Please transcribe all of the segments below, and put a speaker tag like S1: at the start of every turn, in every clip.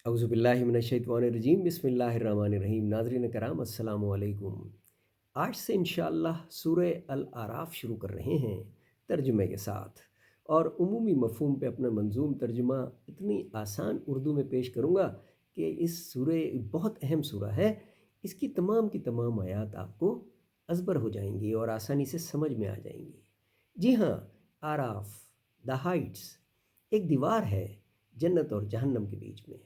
S1: अऊज़ु बिल्लाहि मिनश्शैतानिर्रजीम बिस्मिल्लाहिर्रहमानिर्रहीम। नाज़रीन कराम अस्सलाम वालेकुम। आज से इंशाअल्लाह सूरह अल आराफ शुरू कर रहे हैं तर्जुमे के साथ, और उमूमी मफ़हूम पे अपना मंजूम तर्जुमा इतनी आसान उर्दू में पेश करूँगा कि इस सूरह बहुत अहम सूरह है। इसकी तमाम की तमाम आयात आपको अज़बर हो जाएंगी और आसानी से समझ में आ जाएंगी। जी हाँ, आराफ द हाइट्स एक दीवार है जन्नत और जहन्नम के बीच में,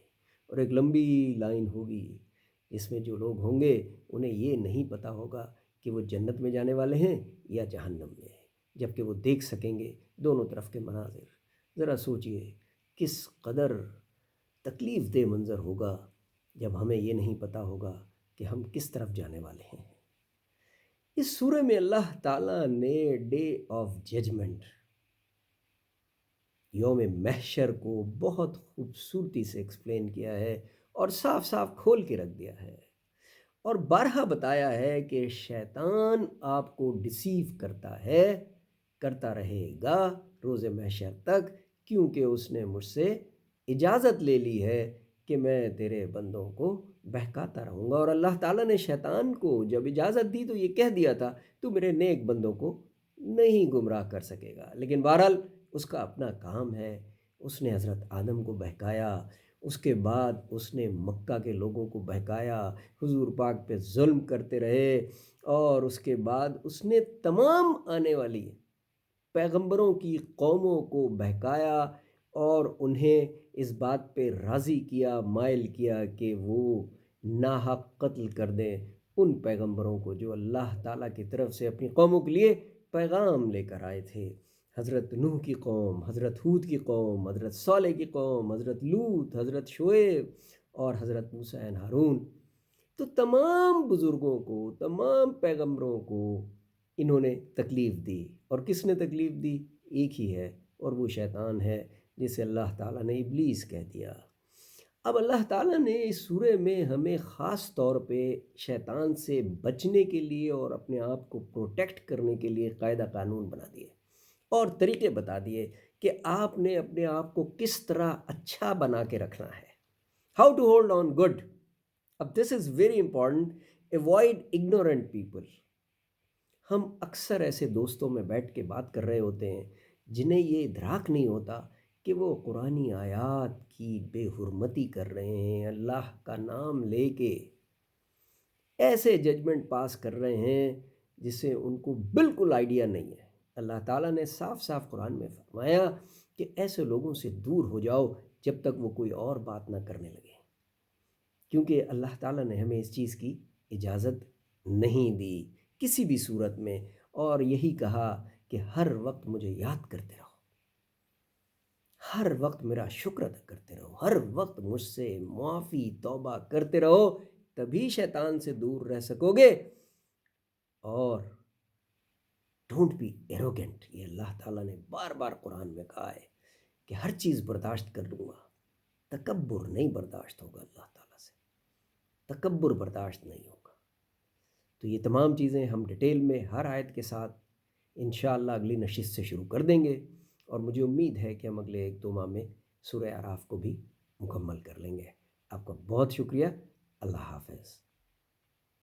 S1: और एक लंबी लाइन होगी जिसमें जो लोग होंगे उन्हें ये नहीं पता होगा कि वो जन्नत में जाने वाले हैं या जहन्नम में, जबकि वो देख सकेंगे दोनों तरफ के मनाजिर। ज़रा सोचिए किस कदर तकलीफ़ दे मंज़र होगा जब हमें ये नहीं पता होगा कि हम किस तरफ जाने वाले हैं। इस सूरह में अल्लाह ताला ने डे ऑफ जजमेंट, यौम महशर को बहुत खूबसूरती से एक्सप्लेन किया है और साफ साफ खोल के रख दिया है, और बारहा बताया है कि शैतान आपको डिसीव करता है, करता रहेगा रोज़े महशर तक, क्योंकि उसने मुझसे इजाज़त ले ली है कि मैं तेरे बंदों को बहकाता रहूँगा। और अल्लाह ताला ने शैतान को जब इजाज़त दी तो ये कह दिया था तू मेरे नेक बंदों को नहीं गुमराह कर सकेगा, लेकिन बहरहाल उसका अपना काम है। उसने हज़रत आदम को बहकाया, उसके बाद उसने मक्का के लोगों को बहकाया, हुजूर पाक पे जुल्म करते रहे, और उसके बाद उसने तमाम आने वाली पैगंबरों की कौमों को बहकाया और उन्हें इस बात पे राज़ी किया, माइल किया कि वो नाहक कत्ल कर दें उन पैगंबरों को जो अल्लाह ताला की तरफ से अपनी कौमों के लिए पैगाम लेकर आए थे। हज़रत नूह की कौम, हज़रत हूद की कौम, हज़रत सालेह की कौम, हज़रत लूत, हज़रत शुएब और हज़रत मूसा एन हारून। तो तमाम बुज़ुर्गों को, तमाम पैगंबरों को इन्होंने तकलीफ़ दी, और किसने तकलीफ़ दी? एक ही है, और वो शैतान है जिसे अल्लाह ताला ने इब्लीस कह दिया। अब अल्लाह ताला ने इस सूरह में हमें ख़ास तौर पे शैतान से बचने के लिए और अपने आप को प्रोटेक्ट करने के लिए कायदा कानून बना दिए और तरीके बता दिए कि आपने अपने आप को किस तरह अच्छा बना के रखना है। How to hold on good. अब this is very important. Avoid ignorant people. हम अक्सर ऐसे दोस्तों में बैठ के बात कर रहे होते हैं जिन्हें ये इदराक नहीं होता कि वो कुरानी आयात की बेहुरमती कर रहे हैं, अल्लाह का नाम लेके ऐसे जजमेंट पास कर रहे हैं जिसे उनको बिल्कुल आइडिया नहीं है। अल्लाह ताला ने साफ साफ कुरान में फरमाया कि ऐसे लोगों से दूर हो जाओ जब तक वो कोई और बात ना करने लगे, क्योंकि अल्लाह ताला ने हमें इस चीज़ की इजाज़त नहीं दी किसी भी सूरत में, और यही कहा कि हर वक्त मुझे याद करते रहो, हर वक्त मेरा शुक्र अदा करते रहो, हर वक्त मुझसे मुआफ़ी तौबा करते रहो, तभी शैतान से दूर रह सकोगे। और डोंट बी एरोगेंट, ये अल्लाह ताला ने बार बार कुरान में कहा है कि हर चीज़ बर्दाश्त कर लूँगा, तकब्बुर नहीं बर्दाश्त होगा, अल्लाह ताला से तकब्बुर बर्दाश्त नहीं होगा। तो ये तमाम चीज़ें हम डिटेल में हर आयत के साथ इंशाअल्लाह अगली नशिस्त से शुरू कर देंगे, और मुझे उम्मीद है कि हम अगले 1-2 माह में सूरह आराफ को भी मुकम्मल कर लेंगे। आपका बहुत शुक्रिया। अल्लाह हाफ़िज़।